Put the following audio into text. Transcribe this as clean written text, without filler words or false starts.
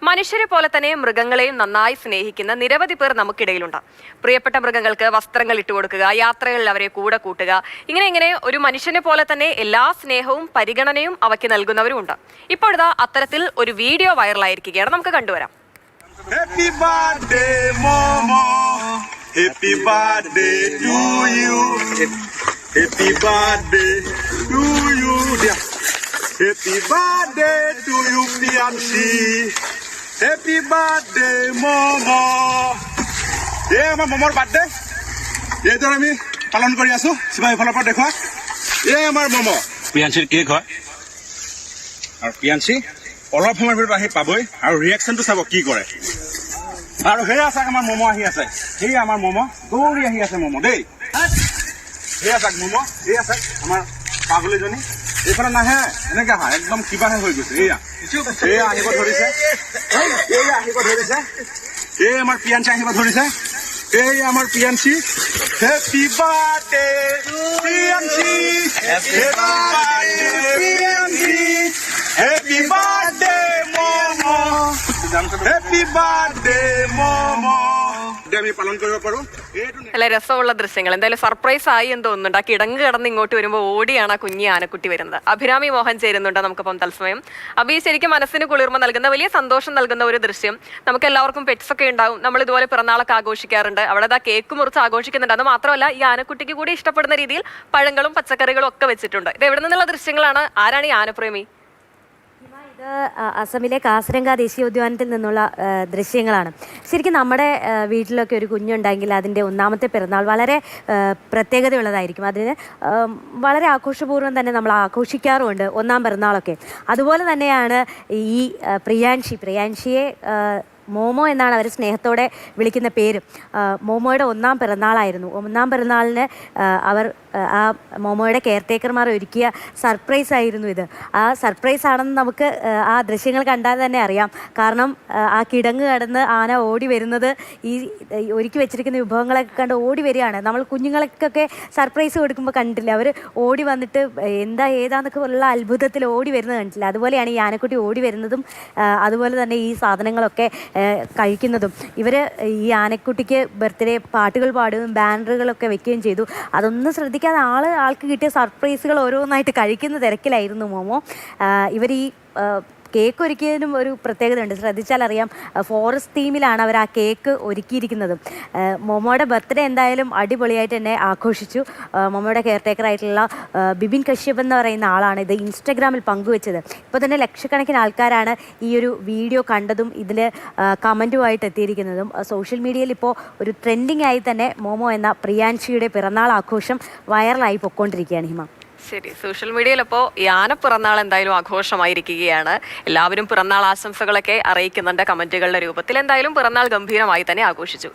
മനുഷ്യരെ പോലെ തന്നെ മൃഗങ്ങളെയും നന്നായി സ്നേഹിക്കുന്ന നിരവധി പേർ നമുക്കിടയിലുണ്ട്. പ്രിയപ്പെട്ട മൃഗങ്ങൾക്ക് വസ്ത്രങ്ങൾ ഇട്ടുകൊടുക്കുക, യാത്രകളിൽ അവരെ കൂടെ കൂട്ടുക, ഇങ്ങനെ ഒരു മനുഷ്യനെ പോലെ തന്നെ എല്ലാ സ്നേഹവും പരിഗണനയും അവയ്ക്ക് നൽകുന്നവരുമുണ്ട്. ഇപ്പോഴിതാ അത്തരത്തിൽ ഒരു വീഡിയോ വൈറലായിരിക്കുകയാണ്. നമുക്ക് കണ്ടുവരാം. Happy birthday, Momo. Happy birthday to you. Happy birthday to you, dear. Happy birthday to you, Pianchi. Happy birthday, Momo. Yeah, my Momo's birthday. Yeah, তো আমি পালন কৰি আছো। সিবাই ফলৰ পৰা দেখুৱা। Yeah, আমাৰ Momo. পিয়াঞ্চিৰ কেক হয়। আৰু পিয়াঞ্চি অলপ সময়ৰ ভিতৰত আহি পাবই আৰু ৰিয়েকশ্যনটো চাব কি কৰে। আৰু সেয়া চাক আমাৰ মমো আহি আছে, সেয়া আমাৰ মমো দৌৰি আহি আছে মমো দেই। সেয়া চাক মমো, সেয়া চাক আমাৰ পাগলীজনী এইফালে নাহে, এনেকে আহা একদম কিবাহে হৈ গৈছে। এয়া সেয়া আহিব ধৰিছে, এয়া আহিব ধৰিছে, এই আমাৰ পিয়াঞ্চি আহিব ধৰিছে, এই আমাৰ Piyanchi. Happy birthday Piyanchi, happy birthday Piyanchi, happy birthday Momo, happy birthday Momo. আমি পালন কৰিব পাৰো। നല്ല രസമുള്ള ദൃശ്യങ്ങൾ. എന്തായാലും സർപ്രൈസ് ആയി എന്ന് തോന്നുന്നുണ്ട്. ആ കിടങ്ങ് കിടന്ന് ഇങ്ങോട്ട് വരുമ്പോൾ ഓടിയാണ് ആ കുഞ്ഞി ആനക്കുട്ടി വരുന്നത്. അഭിരാമി മോഹൻ ചേരുന്നുണ്ട് നമുക്കിപ്പം തത്സമയം. അഭി, ശരിക്കും മനസ്സിന് കുളിർമ നൽകുന്ന, വലിയ സന്തോഷം നൽകുന്ന ഒരു ദൃശ്യം. നമുക്ക് എല്ലാവർക്കും പെറ്റ്സ് ഒക്കെ ഉണ്ടാവും. നമ്മൾ ഇതുപോലെ പിറന്നാളൊക്കെ ആഘോഷിക്കാറുണ്ട്. അവിടെ ആ കേക്ക് മുറിച്ച് ആഘോഷിക്കുന്നുണ്ട്. അത് മാത്രമല്ല ഈ ആനക്കുട്ടിക്ക് കൂടി ഇഷ്ടപ്പെടുന്ന രീതിയിൽ പഴങ്ങളും പച്ചക്കറികളും ഒക്കെ വെച്ചിട്ടുണ്ട്. ഇത് എവിടെ നിന്നുള്ള ദൃശ്യങ്ങളാണ്? ആരാണ് ഈ ആനപ്രേമി? ഇത് അസമിലെ കാസിരംഗ ദേശീയോദ്യാനത്തിൽ നിന്നുള്ള ദൃശ്യങ്ങളാണ്. ശരിക്കും നമ്മുടെ വീട്ടിലൊക്കെ ഒരു കുഞ്ഞുണ്ടെങ്കിൽ അതിൻ്റെ ഒന്നാമത്തെ പിറന്നാൾ വളരെ പ്രത്യേകതയുള്ളതായിരിക്കും. അതിന് വളരെ ആഘോഷപൂർവ്വം തന്നെ നമ്മൾ ആഘോഷിക്കാറുമുണ്ട് ഒന്നാം പിറന്നാളൊക്കെ. അതുപോലെ തന്നെയാണ് ഈ പ്രിയാൻഷിയെ മോമോ എന്നാണ് അവർ സ്നേഹത്തോടെ വിളിക്കുന്ന പേര്. മോമോയുടെ ഒന്നാം പിറന്നാളായിരുന്നു. ഒന്നാം പിറന്നാളിന് അവർ ആ മോമോയുടെ കെയർടേക്കർമാർ ഒരുക്കിയ സർപ്രൈസ് ആയിരുന്നു ഇത്. ആ സർപ്രൈസ് ആണെന്ന് നമുക്ക് ആ ദൃശ്യങ്ങൾ കണ്ടാൽ തന്നെ അറിയാം. കാരണം ആ കിടങ്ങ് കടന്ന് ആന ഓടി വരുന്നത് ഈ ഒരുക്കി വെച്ചിരിക്കുന്ന വിഭവങ്ങളൊക്കെ കണ്ട് ഓടി വരികയാണ്. നമ്മൾ കുഞ്ഞുങ്ങൾക്കൊക്കെ സർപ്രൈസ് കൊടുക്കുമ്പോൾ കണ്ടില്ല, അവർ ഓടി വന്നിട്ട് ഏതാന്നൊക്കെ ഉള്ള അത്ഭുതത്തിൽ ഓടി വരുന്നത് കണ്ടില്ല. അതുപോലെയാണ് ഈ ആനക്കുട്ടി ഓടി വരുന്നതും അതുപോലെ തന്നെ ഈ സാധനങ്ങളൊക്കെ കഴിക്കുന്നതും. ഇവർ ഈ ആനക്കുട്ടിക്ക് ബർത്ത്ഡേ പാട്ടുകൾ പാടുകയും ബാനറുകളൊക്കെ വെക്കുകയും ചെയ്തു. അതൊന്നും ശ്രദ്ധിക്കാതെ ആൾക്ക് കിട്ടിയ സർപ്രൈസുകൾ ഓരോന്നായിട്ട് കഴിക്കുന്ന തിരക്കിലായിരുന്നു മോമോ. ഇവർ ഈ കേക്ക് ഒരുക്കിയതിനും ഒരു പ്രത്യേകത ഉണ്ട്. ശ്രദ്ധിച്ചാൽ അറിയാം, ഫോറസ്റ്റ് തീമിലാണ് അവർ ആ കേക്ക് ഒരുക്കിയിരിക്കുന്നത്. മോമോയുടെ ബർത്ത്ഡേ എന്തായാലും അടിപൊളിയായിട്ട് തന്നെ ആഘോഷിച്ചു. മോമോയുടെ കെയർടേക്കർ ആയിട്ടുള്ള ബിബിൻ കശ്യപ് എന്ന് പറയുന്ന ആളാണ് ഇത് ഇൻസ്റ്റഗ്രാമിൽ പങ്കുവെച്ചത്. ഇപ്പോൾ തന്നെ ലക്ഷക്കണക്കിന് ആൾക്കാരാണ് ഈ ഒരു വീഡിയോ കണ്ടതും ഇതിൽ കമൻറ്റുമായിട്ട് എത്തിയിരിക്കുന്നതും. സോഷ്യൽ മീഡിയയിൽ ഇപ്പോൾ ഒരു ട്രെൻഡിങ് ആയി തന്നെ മോമോ എന്ന പ്രിയാൻഷിയുടെ പിറന്നാൾ ആഘോഷം വൈറലായി പൊയ്ക്കൊണ്ടിരിക്കുകയാണ്. ഹിമ, ശരി, സോഷ്യൽ മീഡിയയിൽ അപ്പോൾ ഈ ആന പിറന്നാൾ എന്തായാലും ആഘോഷമായിരിക്കുകയാണ്. എല്ലാവരും പിറന്നാൾ ആശംസകളൊക്കെ അറിയിക്കുന്നുണ്ട് കമന്റുകളുടെ രൂപത്തിൽ. എന്തായാലും പിറന്നാൾ ഗംഭീരമായി തന്നെ ആഘോഷിച്ചു.